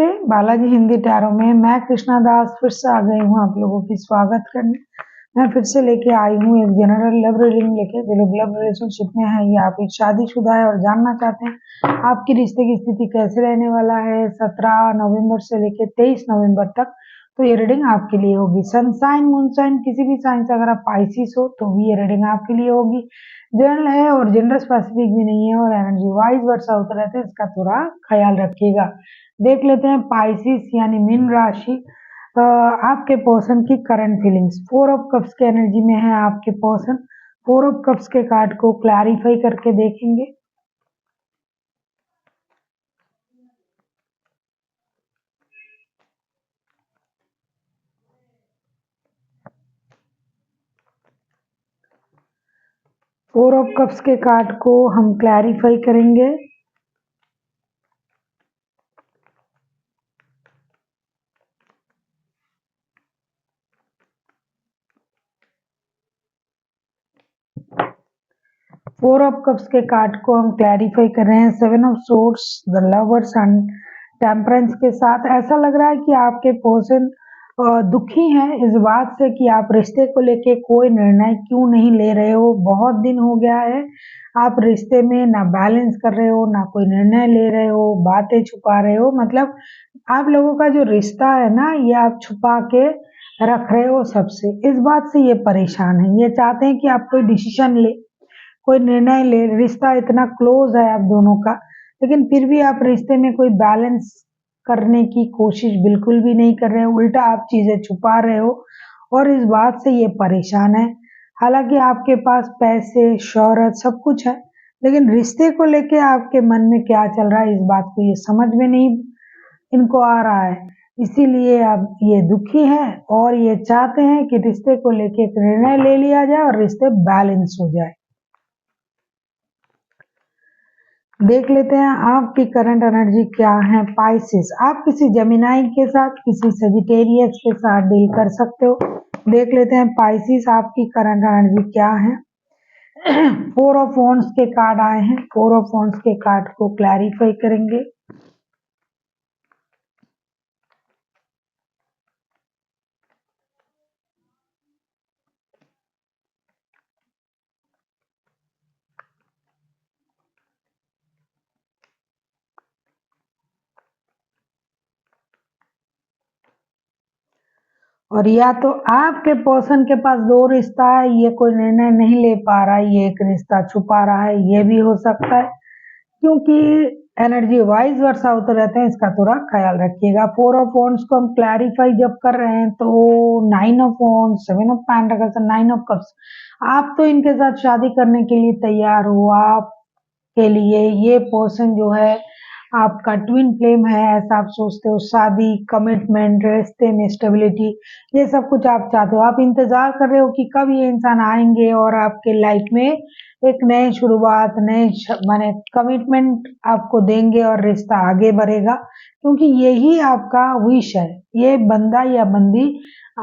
नमस्ते बालाजी हिंदी टैरो में मैं कृष्णा दास फिर से आ गई हूँ आप लोगों की स्वागत करने। मैं फिर से लेके आई हूँ एक जनरल लव रीडिंग लेके। जो लोग लव रिलेशनशिप में है या फिर शादीशुदा है और जानना चाहते हैं आपकी रिश्ते की स्थिति कैसे रहने वाला है 17 नवंबर से लेके 23 नवंबर तक, तो ये रीडिंग आपके लिए होगी। सनसाइन मूनसाइन किसी भी साइन से अगर आप पाइसिस हो तो भी ये रीडिंग आपके लिए होगी। जनरल है और जेंडर स्पेसिफिक भी नहीं है और एनर्जी वाइज वर्षा होता रहता है, इसका थोड़ा ख्याल रखिएगा। देख लेते हैं पाइसिस यानी मीन राशि, आपके पर्सन की करंट फीलिंग्स। 4 ऑफ कप्स के एनर्जी में है आपके पर्सन। 4 ऑफ कप्स के कार्ड को क्लैरिफाई करके देखेंगे। फोर ऑफ कप्स के कार्ड को हम क्लैरिफाई करेंगे। फोर ऑफ कप्स के कार्ड को हम क्लैरिफाई कर रहे हैं 7 of swords, the lovers and temperance के साथ। ऐसा लग रहा है कि आपके पर्सन दुखी हैं इस बात से कि आप रिश्ते को लेके कोई निर्णय क्यों नहीं ले रहे हो। बहुत दिन हो गया है आप रिश्ते में ना बैलेंस कर रहे हो ना कोई निर्णय ले रहे हो, बातें छुपा रहे हो। मतलब आप लोगों का जो रिश्ता है ना ये आप छुपा के रख रहे हो सबसे। इस बात से ये परेशान है, ये चाहते हैं कि आप कोई डिसीजन ले, कोई निर्णय ले। रिश्ता इतना क्लोज है आप दोनों का, लेकिन फिर भी आप रिश्ते में कोई बैलेंस करने की कोशिश बिल्कुल भी नहीं कर रहे हो, उल्टा आप चीजें छुपा रहे हो और इस बात से ये परेशान है। हालांकि आपके पास पैसे शोहरत सब कुछ है, लेकिन रिश्ते को लेके आपके मन में क्या चल रहा है इस बात को ये समझ में नहीं इनको आ रहा है। इसीलिए अब ये दुखी हैं और ये चाहते हैं कि रिश्ते को लेके एक निर्णय ले लिया जाए और रिश्ते बैलेंस हो जाए। देख लेते हैं आपकी करंट एनर्जी क्या है। पाइसिस, आप किसी जेमिनाई के साथ, किसी सजिटेरियस के साथ डील कर सकते हो। देख लेते हैं पाइसिस आपकी करंट एनर्जी क्या है। 4 ऑफ वांड्स के कार्ड आए हैं। 4 ऑफ वांड्स के कार्ड को क्लैरिफाई करेंगे। और या तो आपके पर्सन के पास 2 रिश्ता है, ये कोई निर्णय नहीं ले पा रहा है, ये एक रिश्ता छुपा रहा है, ये भी हो सकता है। क्योंकि एनर्जी वाइज वर्षा होते रहते हैं, इसका थोड़ा ख्याल रखिएगा। 4 ऑफ वांड्स को हम क्लैरिफाई जब कर रहे हैं तो 9 of wands, 7 of pentacles, 9 of cups, आप तो इनके साथ शादी करने के लिए तैयार हो। आपके लिए ये पर्सन जो है आपका ट्विन फ्लेम है, ऐसा आप सोचते हो। शादी, कमिटमेंट, रिश्ते में स्टेबिलिटी, ये सब कुछ आप चाहते हो। आप इंतजार कर रहे हो कि कब ये इंसान आएंगे और आपके लाइफ में एक नई शुरुआत, नए माने कमिटमेंट आपको देंगे और रिश्ता आगे बढ़ेगा। क्योंकि यही आपका विश है, ये बंदा या बंदी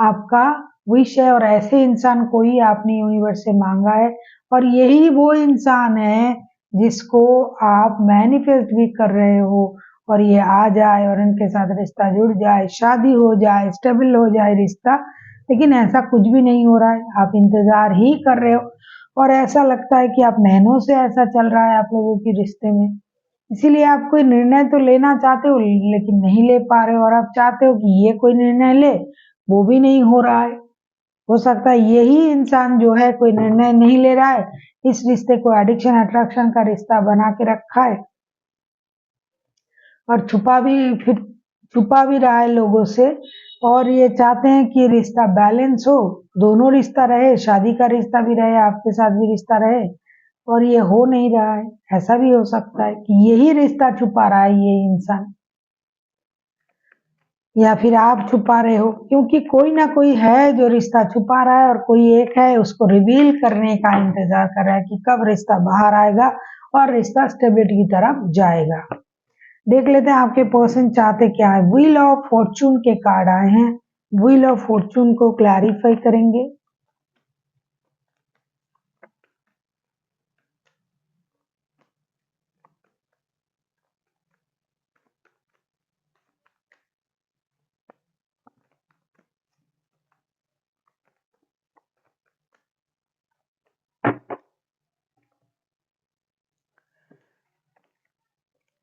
आपका विश है और ऐसे इंसान को ही आपने यूनिवर्स से मांगा है। और यही वो इंसान है जिसको आप मैनिफेस्ट भी कर रहे हो और ये आ जाए और इनके साथ रिश्ता जुड़ जाए, शादी हो जाए, स्टेबल हो जाए रिश्ता। लेकिन ऐसा कुछ भी नहीं हो रहा है, आप इंतजार ही कर रहे हो और ऐसा लगता है कि आप महीनों से ऐसा चल रहा है आप लोगों के रिश्ते में। इसीलिए आप कोई निर्णय तो लेना चाहते हो लेकिन नहीं ले पा रहे हो और आप चाहते हो कि ये कोई निर्णय ले, वो भी नहीं हो रहा है। हो सकता है यही इंसान जो है कोई निर्णय नहीं ले रहा है, इस रिश्ते को एडिक्शन अट्रैक्शन का रिश्ता बना के रखा है और छुपा भी रहा है लोगों से। और ये चाहते हैं कि रिश्ता बैलेंस हो, दोनों रिश्ता रहे, शादी का रिश्ता भी रहे, आपके साथ भी रिश्ता रहे, और ये हो नहीं रहा है। ऐसा भी हो सकता है कि यही रिश्ता छुपा रहा है ये इंसान, या फिर आप छुपा रहे हो। क्योंकि कोई ना कोई है जो रिश्ता छुपा रहा है और कोई एक है उसको रिवील करने का इंतजार कर रहा है कि कब रिश्ता बाहर आएगा और रिश्ता स्टेबिलिटी की तरफ जाएगा। देख लेते हैं आपके पर्सन चाहते क्या है। व्हील ऑफ फॉर्चून के कार्ड आए हैं। व्हील ऑफ फॉर्चून को क्लैरिफाई करेंगे।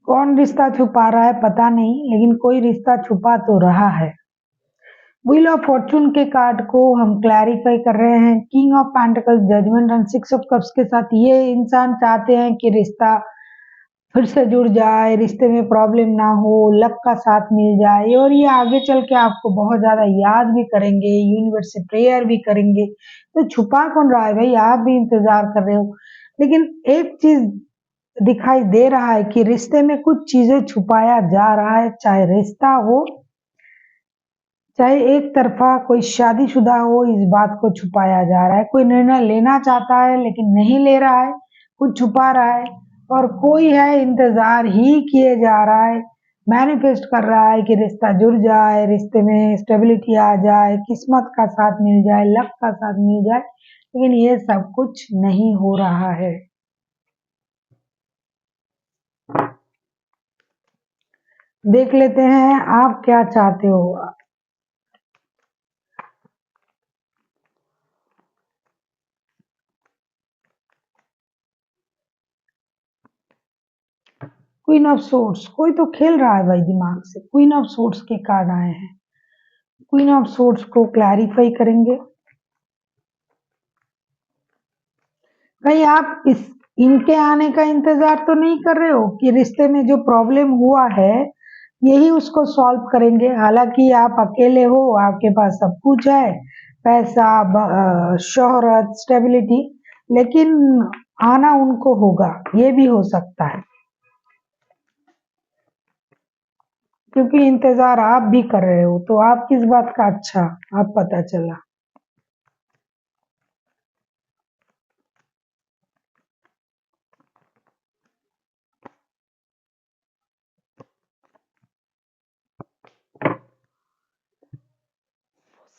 कौन रिश्ता छुपा रहा है पता नहीं, लेकिन कोई रिश्ता छुपा तो रहा है। व्हील ऑफ फॉर्चून के कार्ड को हम क्लैरिफाई कर रहे हैं king of pentacles, judgement and six of cups के साथ। ये इंसान चाहते हैं कि रिश्ता फिर से जुड़ जाए, रिश्ते में प्रॉब्लम ना हो, लक का साथ मिल जाए, और ये आगे चल के आपको बहुत ज्यादा याद भी करेंगे, यूनिवर्स से प्रेयर भी करेंगे। तो छुपा कौन रहा है भाई, आप भी इंतजार कर रहे हो। लेकिन एक चीज दिखाई दे रहा है कि रिश्ते में कुछ चीजें छुपाया जा रहा है, चाहे रिश्ता हो, चाहे एक तरफा कोई शादीशुदा हो, इस बात को छुपाया जा रहा है। कोई निर्णय लेना चाहता है लेकिन नहीं ले रहा है, कुछ छुपा रहा है। और कोई है इंतजार ही किए जा रहा है, मैनिफेस्ट कर रहा है कि रिश्ता जुड़ जाए, रिश्ते में स्टेबिलिटी आ जाए, किस्मत का साथ मिल जाए, लक का साथ मिल जाए, लेकिन ये सब कुछ नहीं हो रहा है। देख लेते हैं आप क्या चाहते हो। क्वीन ऑफ सोर्ड्स, कोई तो खेल रहा है भाई दिमाग से। क्वीन ऑफ सोर्ड्स के कार्ड आए हैं, क्वीन ऑफ सोर्ड्स को क्लैरिफाई करेंगे। कहीं आप इनके आने का इंतजार तो नहीं कर रहे हो कि रिश्ते में जो प्रॉब्लम हुआ है यही उसको सॉल्व करेंगे। हालांकि आप अकेले हो, आपके पास सब कुछ है, पैसा, शोहरत, स्टेबिलिटी, लेकिन आना उनको होगा, ये भी हो सकता है, क्योंकि इंतजार आप भी कर रहे हो। तो आप किस बात का, अच्छा आप पता चला।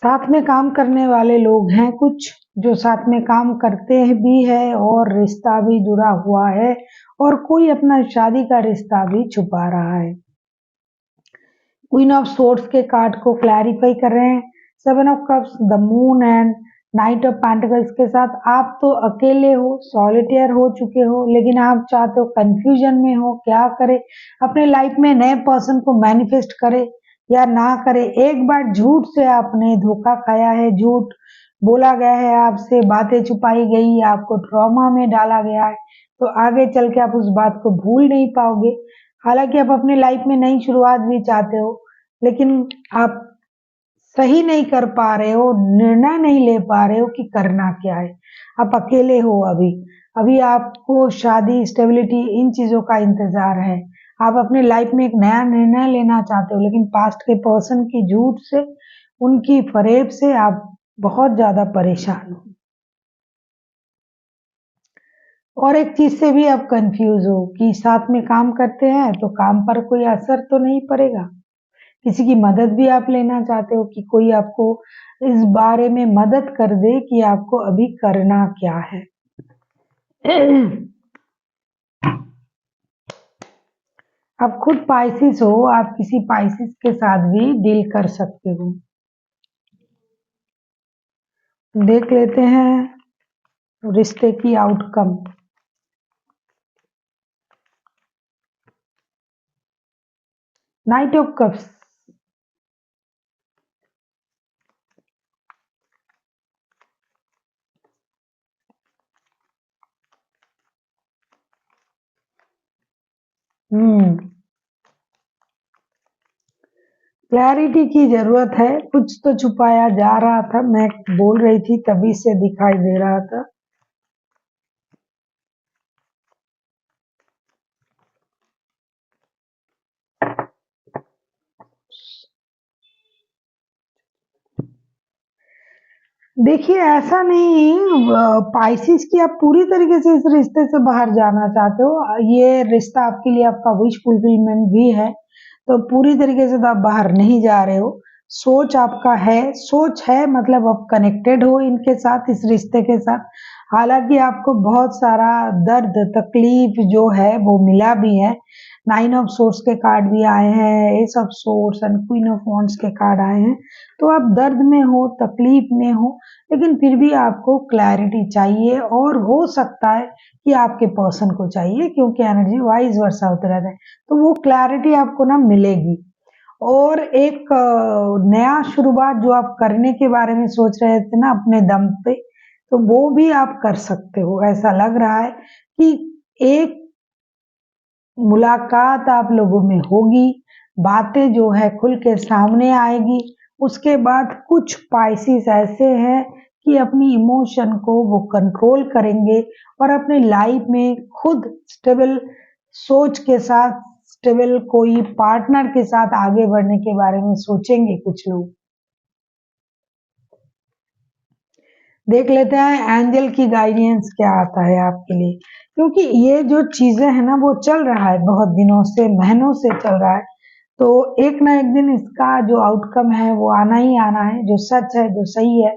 साथ में काम करने वाले लोग हैं कुछ, जो साथ में काम करते हैं भी है और रिश्ता भी जुड़ा हुआ है, और कोई अपना शादी का रिश्ता भी छुपा रहा है। क्वीन ऑफ सोर्ड्स के कार्ड को क्लैरिफाई कर रहे हैं, seven of cups, the moon and night of pentacles के साथ। आप तो अकेले हो, सॉलिटेयर हो चुके हो, लेकिन आप चाहते हो, कंफ्यूजन में हो, क्या करे, अपने लाइफ में नए पर्सन को मैनिफेस्ट करे या ना करे। एक बार झूठ से आपने धोखा खाया है, झूठ बोला गया है आपसे, बातें छुपाई गई, आपको ट्रॉमा में डाला गया है, तो आगे चल के आप उस बात को भूल नहीं पाओगे। हालांकि आप अपने लाइफ में नई शुरुआत भी चाहते हो, लेकिन आप सही नहीं कर पा रहे हो, निर्णय नहीं ले पा रहे हो कि करना क्या है। आप अकेले हो अभी, अभी आपको शादी, स्टेबिलिटी, इन चीजों का इंतजार है। आप अपने लाइफ में एक नया निर्णय लेना चाहते हो, लेकिन पास्ट के पर्सन की झूठ से, उनकी फरेब से आप बहुत ज्यादा परेशान हो। और एक चीज से भी आप कंफ्यूज हो कि साथ में काम करते हैं तो काम पर कोई असर तो नहीं पड़ेगा। किसी की मदद भी आप लेना चाहते हो कि कोई आपको इस बारे में मदद कर दे कि आपको अभी करना क्या है। आप खुद पाइसिस हो, आप किसी पाइसिस के साथ भी डील कर सकते हो। देख लेते हैं रिश्ते की outcome. Night of cups, clarity की जरूरत है, कुछ तो छुपाया जा रहा था, मैं बोल रही थी तभी से दिखाई दे रहा था। देखिए ऐसा नहीं, पाइसिस की आप पूरी तरीके से इस रिश्ते से बाहर जाना चाहते हो, ये रिश्ता आपके लिए आपका विश फुलफिलमेंट भी है, तो पूरी तरीके से तो आप बाहर नहीं जा रहे हो। सोच आपका है, सोच है मतलब आप कनेक्टेड हो इनके साथ, इस रिश्ते के साथ। हालांकि आपको बहुत सारा दर्द तकलीफ जो है वो मिला भी है। 9 ऑफ सोर्स के कार्ड भी आए हैं, S of source and queen of wands के कार्ड आए हैं। तो आप दर्द में हो, तकलीफ में हो, लेकिन फिर भी आपको क्लैरिटी चाहिए, और हो सकता है कि आपके पर्सन को चाहिए, क्योंकि एनर्जी वाइज वर्सा होते रहता है। तो वो क्लैरिटी आपको ना मिलेगी। और एक नया शुरुआत जो आप करने के बारे में सोच रहे थे ना अपने दम पे, तो वो भी आप कर सकते हो। ऐसा लग रहा है कि एक मुलाकात आप लोगों में होगी, बातें जो है खुल के सामने आएगी। उसके बाद कुछ पाइसिस ऐसे हैं कि अपनी इमोशन को वो कंट्रोल करेंगे और अपनी लाइफ में खुद स्टेबल सोच के साथ, स्टेबल कोई पार्टनर के साथ आगे बढ़ने के बारे में सोचेंगे कुछ लोग। देख लेते हैं एंजल की गाइडेंस क्या आता है आपके लिए, क्योंकि ये जो चीजें है ना वो चल रहा है बहुत दिनों से, महीनों से चल रहा है। तो एक ना एक दिन इसका जो आउटकम है वो आना ही आना है, जो सच है, जो सही है।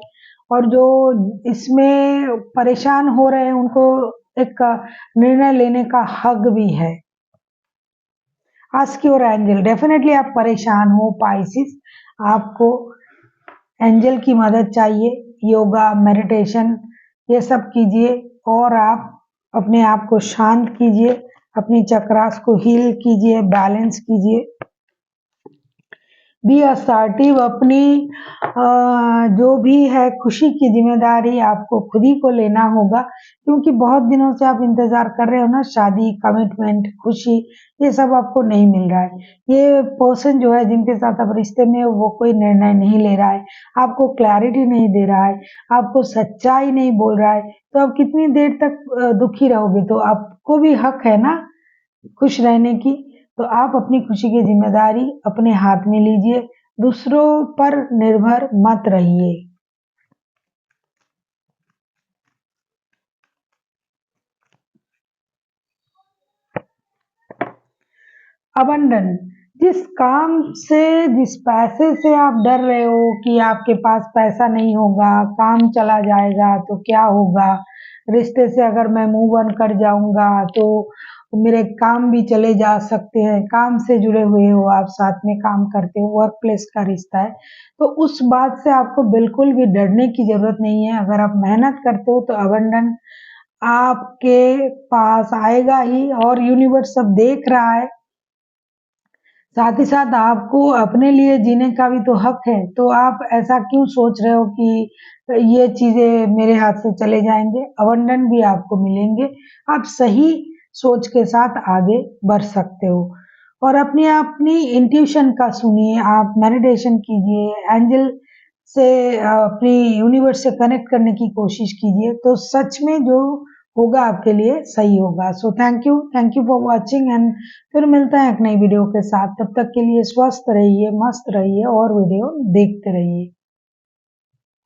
और जो इसमें परेशान हो रहे हैं उनको एक निर्णय लेने का हक भी है। Ask your angel. डेफिनेटली आप परेशान हो पाइसिस, आपको एंजल की मदद चाहिए। योगा, मेडिटेशन ये सब कीजिए, और आप अपने आप को शांत कीजिए, अपनी चक्रास को हील कीजिए, बैलेंस कीजिए। Be assertive. अपनी जो भी है खुशी की जिम्मेदारी आपको खुद ही को लेना होगा, क्योंकि बहुत दिनों से आप इंतजार कर रहे हो ना, शादी, कमिटमेंट, खुशी, ये सब आपको नहीं मिल रहा है। ये पर्सन जो है जिनके साथ आप रिश्ते में हो, वो कोई निर्णय नहीं ले रहा है, आपको क्लैरिटी नहीं दे रहा है, आपको सच्चाई नहीं बोल रहा है। तो आप कितनी देर तक दुखी रहोगे? तो आपको भी हक है ना खुश रहने की। तो आप अपनी खुशी की जिम्मेदारी अपने हाथ में लीजिए, दूसरों पर निर्भर मत रहिए। अबंडन। जिस काम से, जिस पैसे से आप डर रहे हो कि आपके पास पैसा नहीं होगा, काम चला जाएगा तो क्या होगा, रिश्ते से अगर मैं मूव ऑन कर जाऊंगा तो मेरे काम भी चले जा सकते हैं, काम से जुड़े हुए हो आप, साथ में काम करते हो, वर्क प्लेस का रिश्ता है, तो उस बात से आपको बिल्कुल भी डरने की जरूरत नहीं है। अगर आप मेहनत करते हो तो अबंडन आपके पास आएगा ही, और यूनिवर्स सब देख रहा है। साथ ही साथ आपको अपने लिए जीने का भी तो हक है। तो आप ऐसा क्यों सोच रहे हो कि ये चीजें मेरे हाथ से चले जाएंगे? अबंडन भी आपको मिलेंगे। आप सही सोच के साथ आगे बढ़ सकते हो, और अपनी अपनी इंट्यूशन का सुनिए, आप मेडिटेशन कीजिए, एंजल से अपनी यूनिवर्स से कनेक्ट करने की कोशिश कीजिए, तो सच में जो होगा आपके लिए सही होगा। So thank you for watching, and फिर मिलता है एक नई वीडियो के साथ। तब तक के लिए स्वस्थ रहिए, मस्त रहिए और वीडियो देखते रहिए।